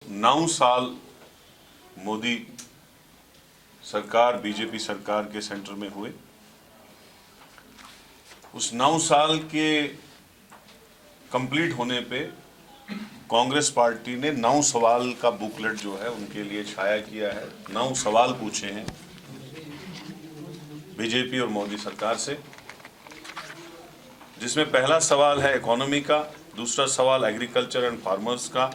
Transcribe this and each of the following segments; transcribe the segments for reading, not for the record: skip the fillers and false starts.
9 साल मोदी सरकार, बीजेपी सरकार के सेंटर में हुए। उस 9 साल के कंप्लीट होने पे कांग्रेस पार्टी ने 9 सवाल का बुकलेट जो है उनके लिए छाया किया है। 9 सवाल पूछे हैं बीजेपी और मोदी सरकार से, जिसमें पहला सवाल है इकोनॉमी का, दूसरा सवाल एग्रीकल्चर एंड फार्मर्स का,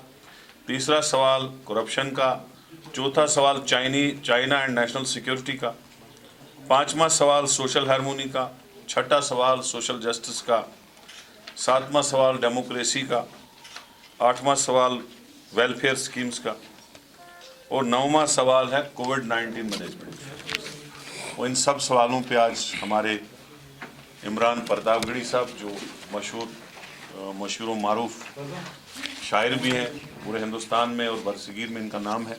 तीसरा सवाल करप्शन का, चौथा सवाल चाइना एंड नेशनल सिक्योरिटी का, पांचवा सवाल सोशल हार्मोनी का, छठा सवाल सोशल जस्टिस का, सातवां सवाल डेमोक्रेसी का, आठवां सवाल वेलफेयर स्कीम्स का और 9वां सवाल है कोविड-19 मैनेजमेंट। वो इन सब सवालों पे आज हमारे इमरान प्रतापगढ़ी साहब, जो मशहूर व मारूफ शायर भी हैं पूरे हिंदुस्तान में और बरसगीर में इनका नाम है,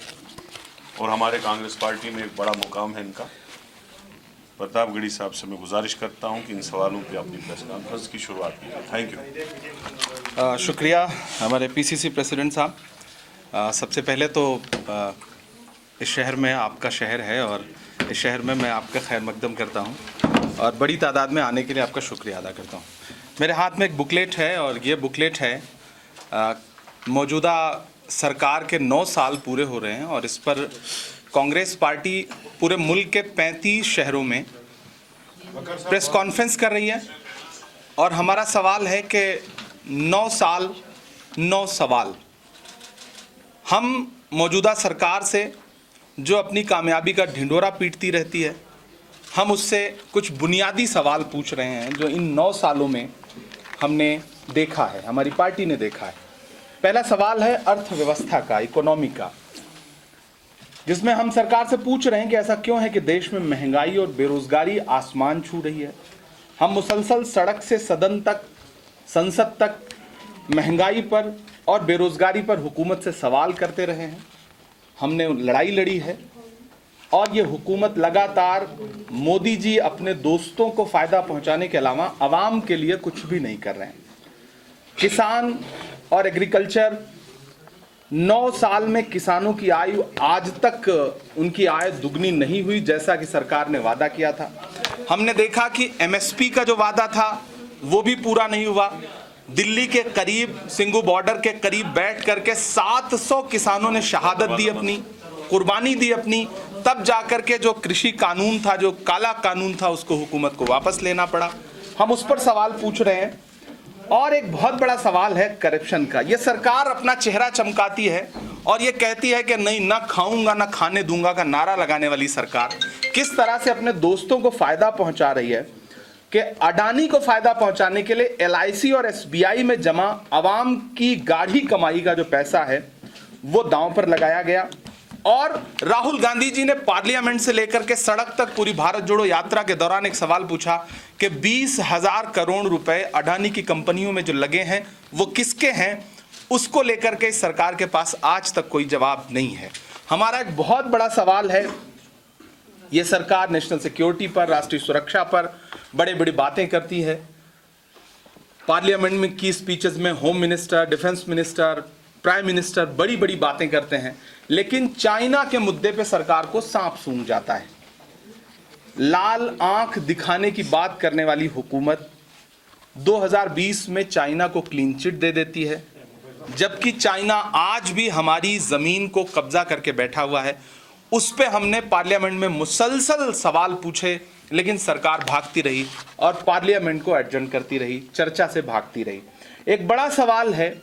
और हमारे कांग्रेस पार्टी में एक बड़ा मुकाम है इनका। प्रतापगढ़ी साहब से मैं गुजारिश करता हूं कि इन सवालों पे अपनी प्रेस कॉन्फ्रेंस की शुरुआत कीजिए। Thank you. शुक्रिया हमारे पीसीसी प्रेसिडेंट साहब। सबसे पहले तो इस शहर में आपका शहर है और इस शहर में मैं आपका खैर मकदम करता हूं और बड़ी तादाद में आने के लिए आपका शुक्रिया अदा करता हूं। मेरे हाथ में एक बुकलेट है और ये बुकलेट है मौजूदा सरकार के 9 साल पूरे हो रहे हैं और इस पर कांग्रेस पार्टी पूरे मुल्क के 35 शहरों में प्रेस कॉन्फ्रेंस कर रही है और हमारा सवाल है कि 9 साल 9 सवाल। हम मौजूदा सरकार से जो अपनी कामयाबी का ढिंढोरा पीटती रहती है, हम उससे कुछ बुनियादी सवाल पूछ रहे हैं जो इन 9 सालों में हमने देखा है, हमारी पार्टी ने देखा है। पहला सवाल है अर्थव्यवस्था का, इकोनॉमी का, जिसमें हम सरकार से पूछ रहे हैं कि ऐसा क्यों है कि देश में महंगाई और बेरोजगारी आसमान छू रही है। हम मुसलसल सड़क से सदन तक, संसद तक महंगाई पर और बेरोजगारी पर हुकूमत से सवाल करते रहे हैं। हमने लड़ाई लड़ी है और ये हुकूमत लगातार मोदी जी अपने दोस्तों को फ़ायदा पहुंचाने के अलावा आवाम के लिए कुछ भी नहीं कर रहे हैं। किसान और एग्रीकल्चर, 9 साल में किसानों की आयु आज तक उनकी आय दुगनी नहीं हुई जैसा कि सरकार ने वादा किया था। हमने देखा कि एमएसपी का जो वादा था वो भी पूरा नहीं हुआ। दिल्ली के करीब, सिंघू बॉर्डर के करीब बैठ करके 700 किसानों ने शहादत दी, अपनी कुर्बानी दी अपनी, तब जाकर के जो कृषि कानून था, जो काला कानून था, उसको हुकूमत को वापस लेना पड़ा। हम उस पर सवाल पूछ रहे हैं। और एक बहुत बड़ा सवाल है करप्शन का। ये सरकार अपना चेहरा चमकाती है और ये कहती है कि नहीं, ना खाऊंगा ना खाने दूंगा का नारा लगाने वाली सरकार किस तरह से अपने दोस्तों को फायदा पहुंचा रही है कि अडानी को फायदा पहुंचाने के लिए एलआईसी और एसबीआई में जमा आवाम की गाढ़ी कमाई का जो पैसा है वो दांव पर लगाया गया। और राहुल गांधी जी ने पार्लियामेंट से लेकर के सड़क तक पूरी भारत जोड़ो यात्रा के दौरान एक सवाल पूछा कि 20,000 करोड़ रुपए अडानी की कंपनियों में जो लगे हैं वो किसके हैं, उसको लेकर के सरकार के पास आज तक कोई जवाब नहीं है। हमारा एक बहुत बड़ा सवाल है, ये सरकार नेशनल सिक्योरिटी पर, राष्ट्रीय सुरक्षा पर बड़ी बड़ी बातें करती है। पार्लियामेंट में की स्पीचेस में home minister, defence minister, prime minister बड़ी बड़ी बातें करते हैं, लेकिन चाइना के मुद्दे पे सरकार को सांप सूंघ जाता है। लाल आंख दिखाने की बात करने वाली हुकूमत 2020 में चाइना को क्लीन चिट दे देती है, जबकि चाइना आज भी हमारी जमीन को कब्जा करके बैठा हुआ है। उस पे हमने पार्लियामेंट में मुसलसल सवाल पूछे, लेकिन सरकार भागती रही और पार्लियामेंट को एडजर्न करती रही, चर्चा से भागती रही। एक बड़ा सवाल है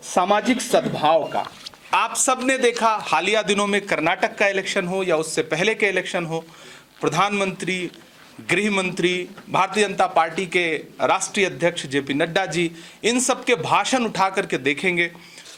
सामाजिक सद्भाव का। आप सब ने देखा, हालिया दिनों में कर्नाटक का इलेक्शन हो या उससे पहले के इलेक्शन हो, प्रधानमंत्री, गृह मंत्री, भारतीय जनता पार्टी के राष्ट्रीय अध्यक्ष जेपी नड्डा जी, इन सब के भाषण उठा करके देखेंगे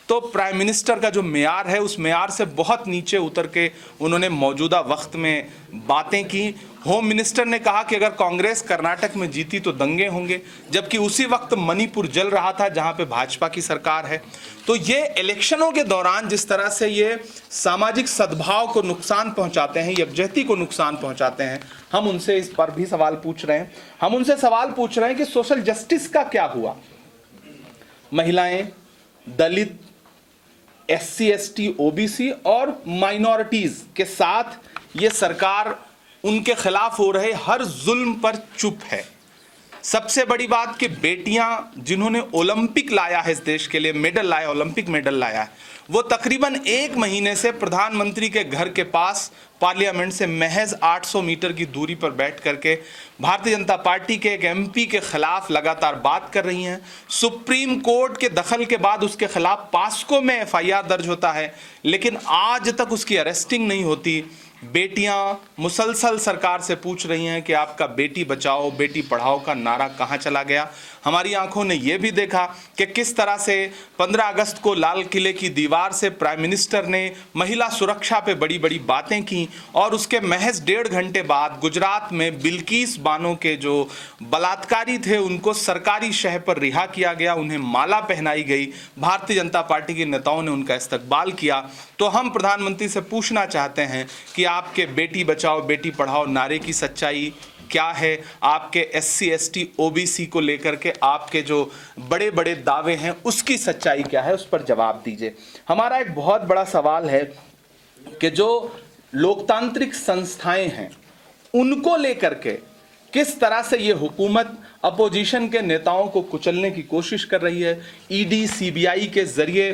तो प्राइम मिनिस्टर का जो मेयार है उस मेयार से बहुत नीचे उतर के उन्होंने मौजूदा वक्त में बातें की। होम मिनिस्टर ने कहा कि अगर कांग्रेस कर्नाटक में जीती तो दंगे होंगे, जबकि उसी वक्त मणिपुर जल रहा था जहां पे भाजपा की सरकार है। तो ये इलेक्शनों के दौरान जिस तरह से ये सामाजिक सद्भाव को नुकसान पहुंचाते हैं, यकजहती को नुकसान पहुंचाते हैं, हम उनसे इस पर भी सवाल पूछ रहे हैं। हम उनसे सवाल पूछ रहे हैं कि सोशल जस्टिस का क्या हुआ। महिलाएं, दलित, SC ST OBC और माइनॉरिटीज के साथ ये सरकार उनके खिलाफ हो रहे हर जुल्म पर चुप है। सबसे बड़ी बात कि बेटियां जिन्होंने ओलंपिक लाया है इस देश के लिए, मेडल लाया, ओलंपिक मेडल लाया है, वो तकरीबन 1 महीने से प्रधानमंत्री के घर के पास पार्लियामेंट से महज 800 मीटर की दूरी पर बैठ करके भारतीय जनता पार्टी के एक MP के खिलाफ लगातार बात कर रही हैं। सुप्रीम कोर्ट के दखल के बाद उसके खिलाफ पास्को में FIR दर्ज होता है, लेकिन आज तक उसकी अरेस्टिंग नहीं होती। बेटियां मुसलसल सरकार से पूछ रही हैं कि आपका बेटी बचाओ बेटी पढ़ाओ का नारा कहां चला गया। हमारी आंखों ने यह भी देखा कि किस तरह से 15 अगस्त को लाल किले की दीवार से प्राइम मिनिस्टर ने महिला सुरक्षा पे बड़ी बड़ी बातें की और उसके महज 1.5 घंटे बाद गुजरात में बिल्किस बानो के जो बलात्कारी थे उनको सरकारी शह पर रिहा किया गया, उन्हें माला पहनाई गई, भारतीय जनता पार्टी के नेताओं ने उनका इस्तकबाल किया। तो हम प्रधानमंत्री से पूछना चाहते हैं कि आपके बेटी बचाओ बेटी पढ़ाओ नारे की सच्चाई क्या है, आपके SC ST OBC को लेकर के आपके जो बड़े बड़े दावे हैं उसकी सच्चाई क्या है, उस पर जवाब दीजिए। हमारा एक बहुत बड़ा सवाल है कि जो लोकतांत्रिक संस्थाएं हैं उनको लेकर के किस तरह से ये हुकूमत अपोजिशन के नेताओं को कुचलने की कोशिश कर रही है। ED CBI के जरिए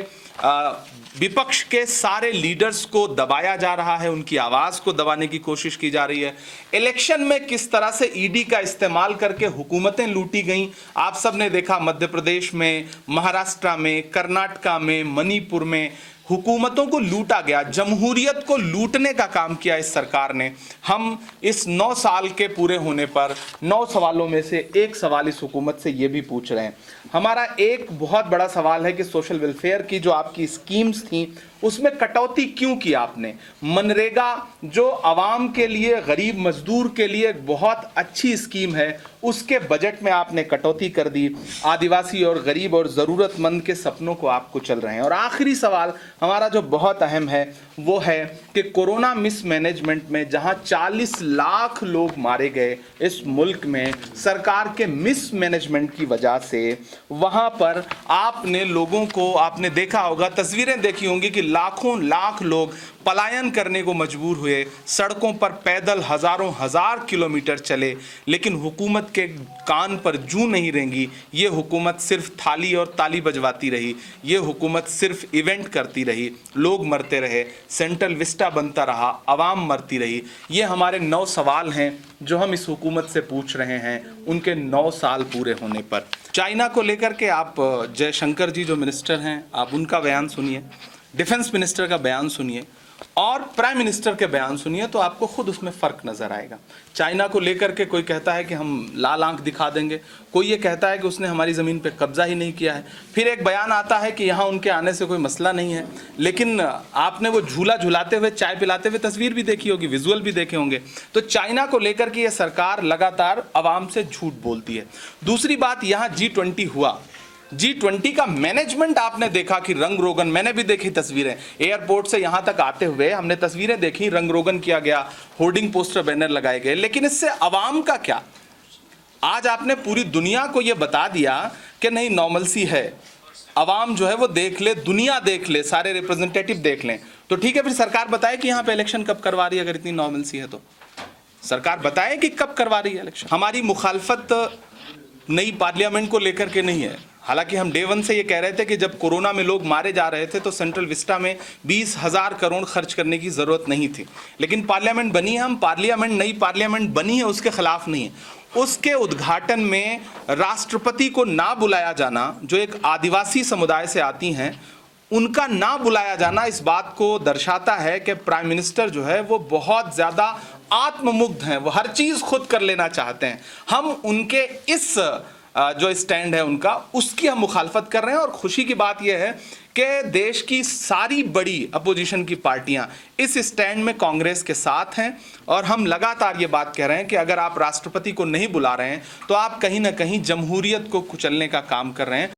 विपक्ष के सारे लीडर्स को दबाया जा रहा है, उनकी आवाज को दबाने की कोशिश की जा रही है। इलेक्शन में किस तरह से ED का इस्तेमाल करके हुकूमतें लूटी गईं, आप सब ने देखा। मध्य प्रदेश में, महाराष्ट्र में, कर्नाटका में, मणिपुर में हुकूमतों को लूटा गया, जमहूरियत को लूटने का काम किया इस सरकार ने। हम इस 9 साल के पूरे होने पर 9 सवालों में से एक सवाल इस हुकूमत से ये भी पूछ रहे हैं। हमारा एक बहुत बड़ा सवाल है कि सोशल वेलफेयर की जो आपकी स्कीम्स थी उसमें कटौती क्यों की आपने। मनरेगा जो आवाम के लिए, गरीब मजदूर के लिए बहुत अच्छी स्कीम है, उसके बजट में आपने कटौती कर दी। आदिवासी और गरीब और ज़रूरतमंद के सपनों को आप कुचल रहे हैं। और आखिरी सवाल हमारा जो बहुत अहम है वो है कि कोरोना मिसमैनेजमेंट में जहां 40 लाख लोग मारे गए इस मुल्क में सरकार के मिसमैनेजमेंट की वजह से, वहां पर आपने लोगों को, आपने देखा होगा, तस्वीरें देखी होंगी कि लाखों लाख लोग पलायन करने को मजबूर हुए, सड़कों पर पैदल हजारों हजार किलोमीटर चले, लेकिन हुकूमत के कान पर जूं नहीं रेंगी। ये हुकूमत सिर्फ थाली और ताली बजवाती रही, ये हुकूमत सिर्फ इवेंट करती रही, लोग मरते रहे, सेंट्रल विस्टा बनता रहा, आवाम मरती रही। ये हमारे 9 सवाल हैं जो हम इस हुकूमत से पूछ रहे हैं उनके 9 साल पूरे होने पर। चाइना को लेकर के आप जयशंकर जी जो मिनिस्टर हैं, आप उनका बयान सुनिए, डिफेंस मिनिस्टर का बयान सुनिए और प्राइम मिनिस्टर के बयान सुनिए, तो आपको खुद उसमें फ़र्क नज़र आएगा। चाइना को लेकर के कोई कहता है कि हम लाल आंख दिखा देंगे, कोई ये कहता है कि उसने हमारी ज़मीन पे कब्जा ही नहीं किया है। फिर एक बयान आता है कि यहाँ उनके आने से कोई मसला नहीं है, लेकिन आपने वो झूला झुलाते हुए, चाय पिलाते हुए तस्वीर भी देखी होगी, विजुअल भी देखे होंगे। तो चाइना को लेकर के ये सरकार लगातार आवाम से झूठ बोलती है। दूसरी बात, यहाँ G20 हुआ, G20 का मैनेजमेंट आपने देखा कि रंग रोगन, मैंने भी देखी तस्वीरें, एयरपोर्ट से यहां तक आते हुए हमने तस्वीरें देखी, रंग रोगन किया गया, होर्डिंग पोस्टर बैनर लगाए गए, लेकिन इससे अवाम का क्या। आज आपने पूरी दुनिया को यह बता दिया कि नहीं नॉर्मलसी है, अवाम जो है वो देख ले, दुनिया देख ले, सारे रिप्रेजेंटेटिव देख लें, तो ठीक है। फिर सरकार बताए कि यहाँ पे इलेक्शन कब करवा रही है, अगर इतनी नॉर्मलसी है तो सरकार बताए कि कब करवा रही है इलेक्शन। हमारी मुखालफत नई पार्लियामेंट को लेकर के नहीं है। हालांकि हम डे 1 से ये कह रहे थे कि जब कोरोना में लोग मारे जा रहे थे तो सेंट्रल विस्टा में 20,000 करोड़ खर्च करने की ज़रूरत नहीं थी, लेकिन पार्लियामेंट बनी है। हम पार्लियामेंट, नई पार्लियामेंट बनी है, उसके खिलाफ नहीं है। उसके उद्घाटन में राष्ट्रपति को ना बुलाया जाना, जो एक आदिवासी समुदाय से आती हैं, उनका ना बुलाया जाना इस बात को दर्शाता है कि प्राइम मिनिस्टर जो है वो बहुत ज़्यादा आत्ममुग्ध हैं, वो हर चीज़ खुद कर लेना चाहते हैं। हम उनके इस जो स्टैंड है उनका, उसकी हम मुखालफत कर रहे हैं। और खुशी की बात यह है कि देश की सारी बड़ी अपोजिशन की पार्टियां इस स्टैंड में कांग्रेस के साथ हैं और हम लगातार ये बात कह रहे हैं कि अगर आप राष्ट्रपति को नहीं बुला रहे हैं तो आप कहीं ना कहीं जमहूरियत को कुचलने का काम कर रहे हैं।